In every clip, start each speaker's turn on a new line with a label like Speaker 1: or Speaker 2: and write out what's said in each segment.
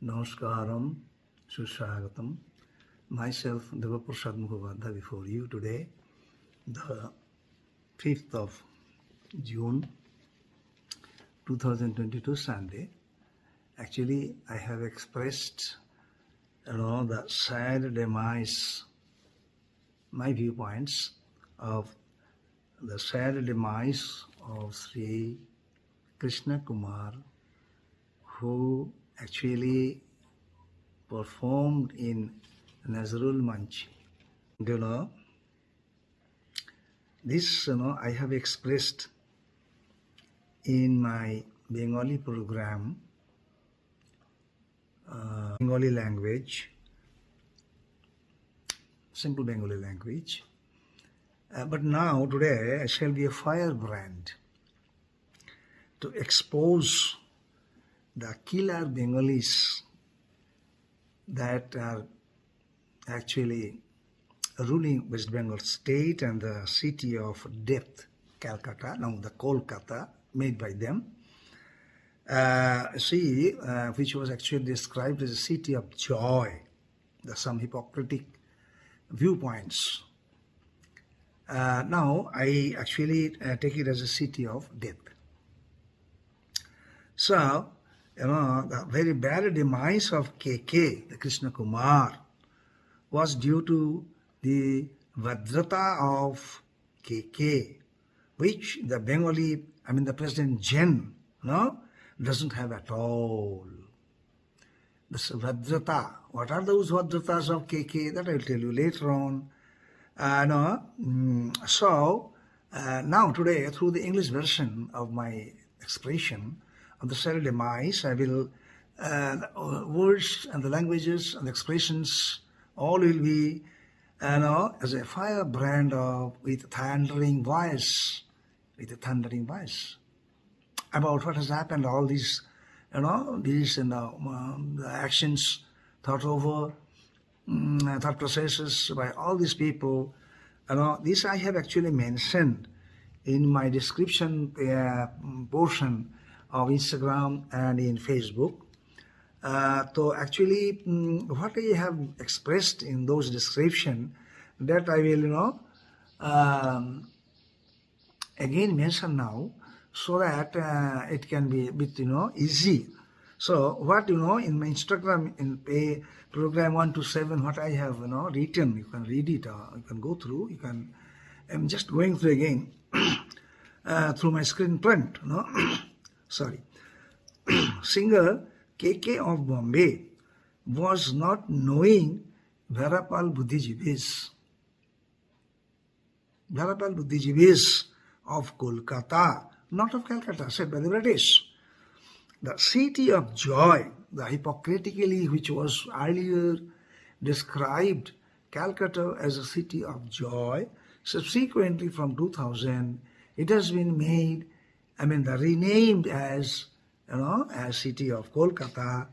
Speaker 1: Namaskaram, Suswagatam. Myself, Devaprasad Mukhopadhyay, before you today, the 5th of June 2022, Sunday. Actually, I have expressed, the sad demise, my viewpoints of the sad demise of Sri Krishna Kumar, who actually performed in Nazrul Manch. This, I have expressed in my Bengali program, Bengali language, simple Bengali language. But now, today, I shall be a firebrand to expose the killer Bengalis that are actually ruling West Bengal state and the city of death, Calcutta, now the Kolkata, made by them. Which was actually described as a city of joy. There's some hypocritic viewpoints. Now, I actually take it as a city of death. So, the very bad demise of KK, the Krishna Kumar, was due to the Vadrata of KK, which the Bengali, the President Jen, doesn't have at all. This Vadrata, what are those Vadratas of KK? That I will tell you later on. Now today, through the English version of my expression of the sad demise, I will, words and the languages and the expressions, all will be, as a firebrand with a thundering voice, about what has happened, all these, the actions thought over, thought processes by all these people. This I have actually mentioned in my description portion of Instagram and in Facebook. So actually, what I have expressed in those description, that I will, again mention now, so that it can be a bit, easy. So what, in my Instagram, in program 1 to 7, what I have, written, you can read it, or you can go through, I'm just going through again, through my screen print, Sorry. Singer KK of Bombay was not knowing Varapal Budhdhijibis. Varapal Budhdhijibis of Kolkata, not of Calcutta, said by the British. The city of joy, the hypocritically which was earlier described Calcutta as a city of joy, subsequently from 2000, it has been made, renamed as, as city of Kolkata.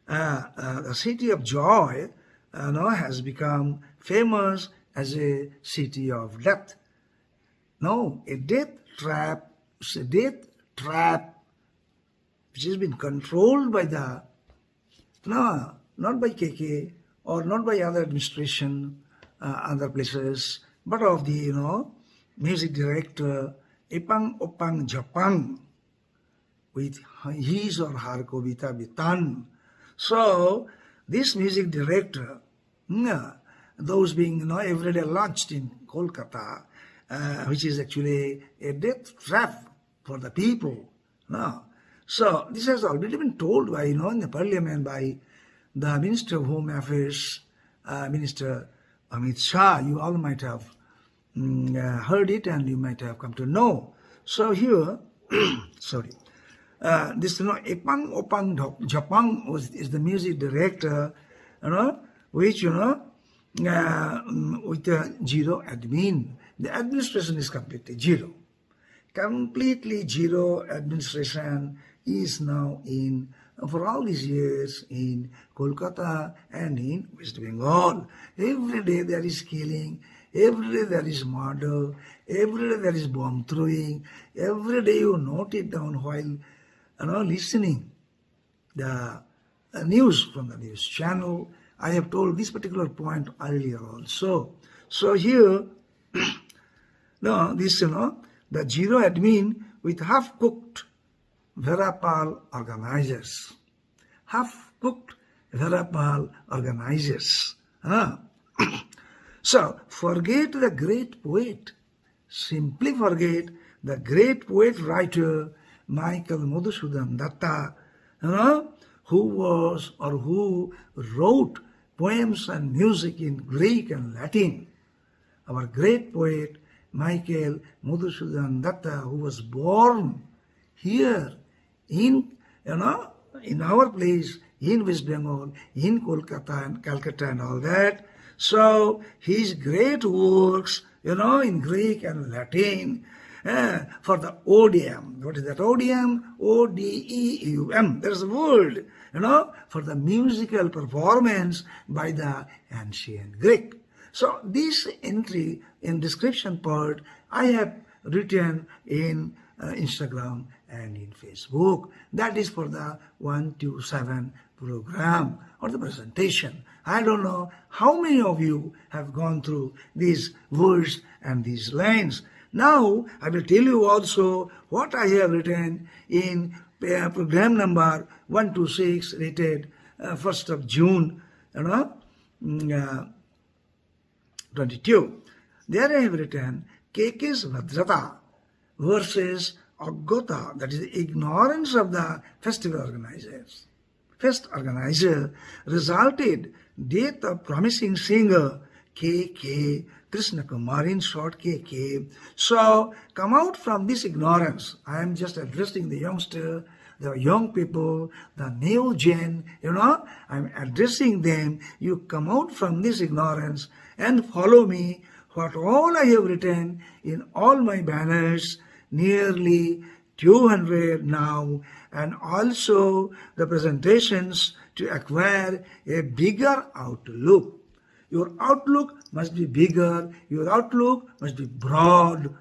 Speaker 1: The city of joy, has become famous as a city of death. No, a death trap, which has been controlled by the, not by KK or not by other administration, other places, but of the, music director Epang Opang Japang with his or her Kobita Bitan. So, this music director, those being, every day launched in Kolkata, which is actually a death trap for the people. So, this has already been told by, in the parliament by the Minister of Home Affairs, Minister Amit Shah. You all might have heard it and you might have come to know. So here, sorry, this, Epang Opang Japang is the music director, which, with a zero admin. The administration is completely zero. Completely zero administration is now in, for all these years, in Kolkata and in West Bengal. Every day there is killing, every day there is murder, every day there is bomb throwing, every day you note it down while listening the news from the news channel. I have told this particular point earlier also. So here, no, this, the zero admin with half-cooked Verapal organizers. Half-cooked Verapal organizers. So, forget the great poet. Simply forget the great poet writer Michael Madhusudan Datta, who was or who wrote poems and music in Greek and Latin. Our great poet Michael Madhusudan Datta, who was born here in our place in West Bengal, in Kolkata and Calcutta and all that. So his great works, in Greek and Latin, for the odium. What is that odium? O-D-E-U-M. There's a word, for the musical performance by the ancient Greek. So this entry in description part, I have written in Instagram and in Facebook. That is for the 127 program or the presentation. I don't know how many of you have gone through these words and these lines. Now, I will tell you also what I have written in program number 126, rated 1st of June, 22. There I have written KK's Bhadrata versus Agyata, that is ignorance of the festival organizers. Fest organizer resulted death of promising singer KK, Krishna Kumar, in short KK. So come out from this ignorance. I am just addressing the youngster, the young people, the new gen, I'm addressing them. You come out from this ignorance and follow me. What all I have written in all my banners, nearly 200 now, and also the presentations to acquire a bigger outlook. Your outlook must be bigger, your outlook must be broad,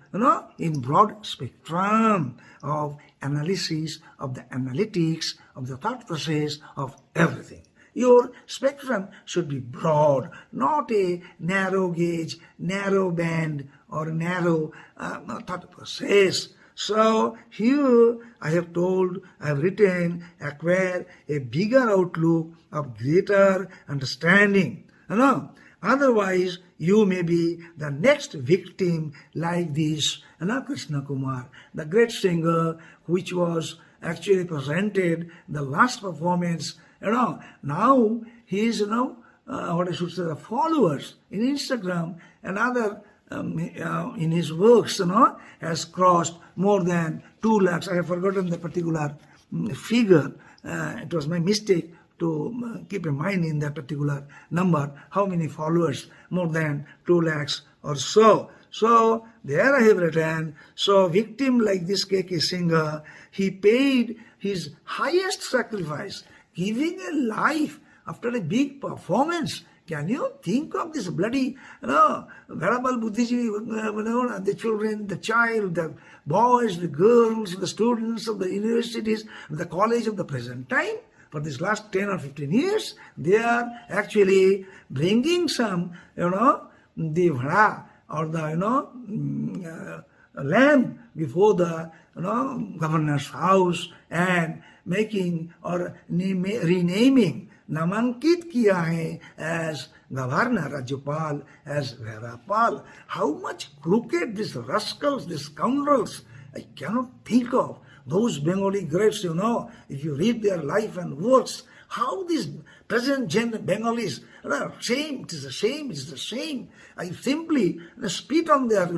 Speaker 1: in broad spectrum of analysis, of the analytics, of the thought process, of everything. Your spectrum should be broad, not a narrow gauge, narrow band, or narrow thought process. So here I have written, acquire a bigger outlook of greater understanding. Otherwise, you may be the next victim like this, Krishna Kumar, the great singer, which was actually presented the last performance. Now he is, what I should say, the followers in Instagram and other in his works, has crossed more than 2 lakhs. I have forgotten the particular figure. It was my mistake to keep in mind in that particular number, how many followers, more than 2 lakhs or so. So there I have written, so victim like this KK singer, he paid his highest sacrifice, giving a life after a big performance. Can you think of this bloody, Verapal Budhdhijibi, the children, the child, the boys, the girls, the students of the universities, the college of the present time? For this last 10 or 15 years, they are actually bringing some, the vada or the, lamb before the, governor's house and making or renaming, Namankit kiya hai as governor, Rajyapal, as Verapal. How much crooked these rascals, these scoundrels, I cannot think of. Those Bengali greats, if you read their life and works, how these present gen Bengalis, shame, it is a shame, it is a shame. I simply spit on their,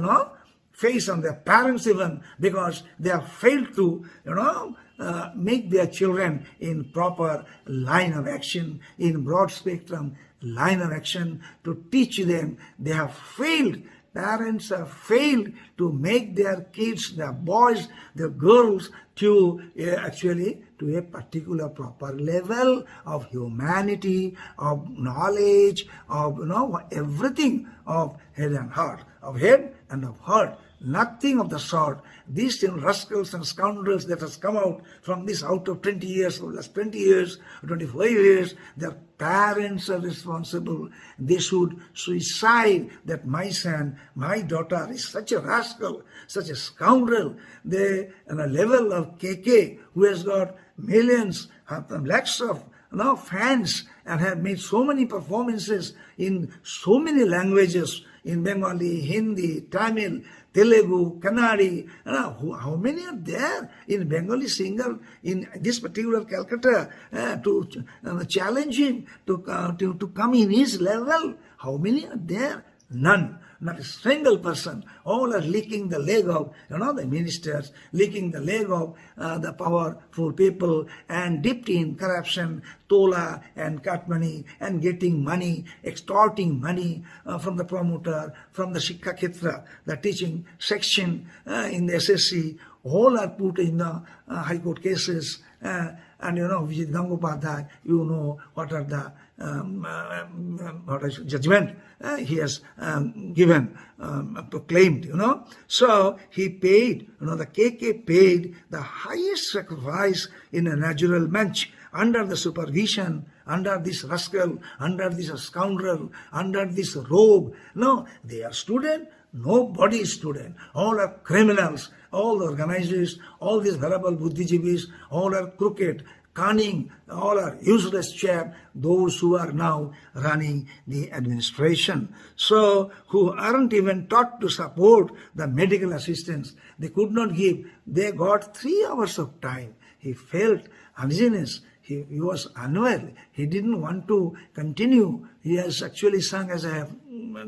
Speaker 1: face, on their parents even, because they have failed to, make their children in proper line of action, in broad spectrum line of action, to teach them. They have failed. Parents have failed to make their kids, their boys, their girls, to actually to a particular proper level of humanity, of knowledge, of everything, of head and heart, of head and of heart. Nothing of the sort. These rascals and scoundrels that has come from this out of 20 years, or last 20 years, 25 years, their parents are responsible. They should suicide that my son, my daughter is such a rascal, such a scoundrel. They, on a level of KK, who has got millions, lakhs of fans, and have made so many performances in so many languages, in Bengali, Hindi, Tamil, Telugu, Kannadi. How many are there in Bengali singer in this particular Calcutta to challenge him to come in his level? How many are there? None. Not a single person. All are licking the leg of, the ministers, licking the leg of the powerful people, and dipped in corruption, tola and cut money, and getting money, extorting money from the promoter, from the Shikha Ketra, the teaching section in the SSC. All are put in the high court cases. And Vijay Gangopadhyay, what are the judgment he has given, proclaimed, So he paid, the KK paid the highest sacrifice in a natural match, under the supervision, under this rascal, under this scoundrel, under this rogue. No, they are student. Nobody is student. All are criminals. All the organizers, all these horrible Budhdhijibis, all are crooked, cunning, all are useless chap, those who are now running the administration. So, who aren't even taught to support the medical assistance. They could not give. They got 3 hours of time. He felt uneasiness. He was unwell. He didn't want to continue. He has actually sung, as I have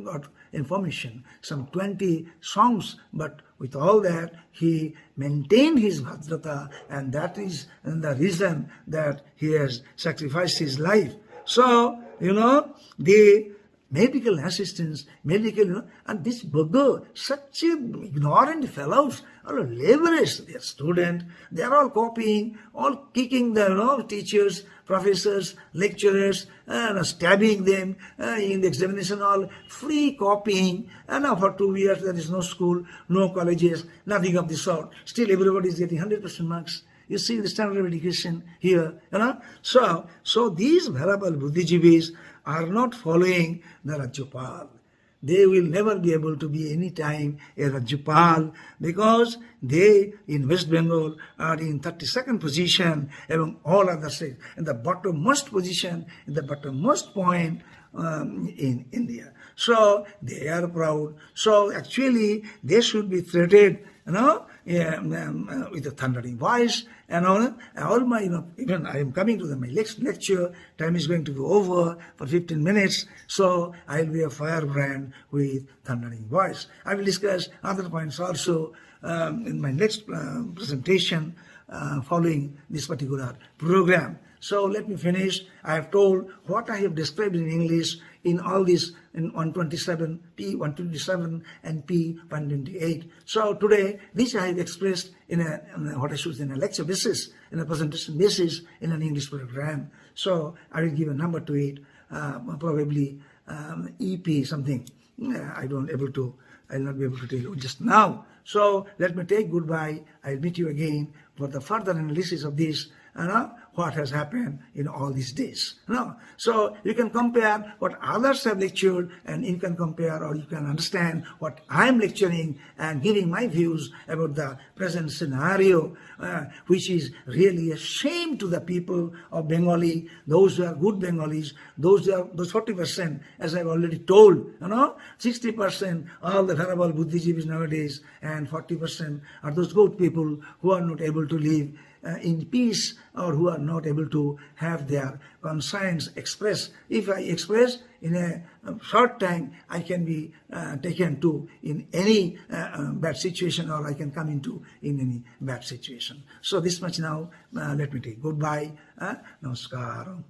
Speaker 1: got information, some 20 songs, but with all that, he maintained his bhadrata, and that is the reason that he has sacrificed his life. So, the medical assistance, and this Buddha, such ignorant fellows, are laborers, they are students, they are all copying, all kicking the teachers, professors, lecturers, stabbing them in the examination hall, free copying, and now for 2 years there is no school, no colleges, nothing of the sort. Still everybody is getting 100% marks. You see the standard of education here, So these horrible Budhdhijibis are not following the Rajyapal. They will never be able to be any time a Rajyapal, because they in West Bengal are in 32nd position among all other states, in the bottommost position, in the bottommost point in India. So they are proud. So actually they should be treated, with a thundering voice, and all my, even I am coming to my next lecture, time is going to go over for 15 minutes, so I will be a firebrand with thundering voice. I will discuss other points also in my next presentation following this particular program. So let me finish. I have told what I have described in English in all these, in 127, P127 and P128. So today, this I have expressed in a lecture basis, in a presentation basis, in an English program. So I will give a number to it, probably EP something. I will not be able to tell you just now. So let me take goodbye. I'll meet you again for the further analysis of this, what has happened in all these days. So you can compare what others have lectured, and you can compare, or you can understand what I am lecturing and giving my views about the present scenario, which is really a shame to the people of Bengali, those who are good Bengalis, those 40%, as I've already told, 60% all the horrible Budhdhijibis nowadays, and 40% are those good people who are not able to live in peace, or who are not able to have their conscience expressed. If I express in a short time, I can be taken to in any bad situation, or I can come into in any bad situation. So this much now, let me take goodbye. Namaskaram.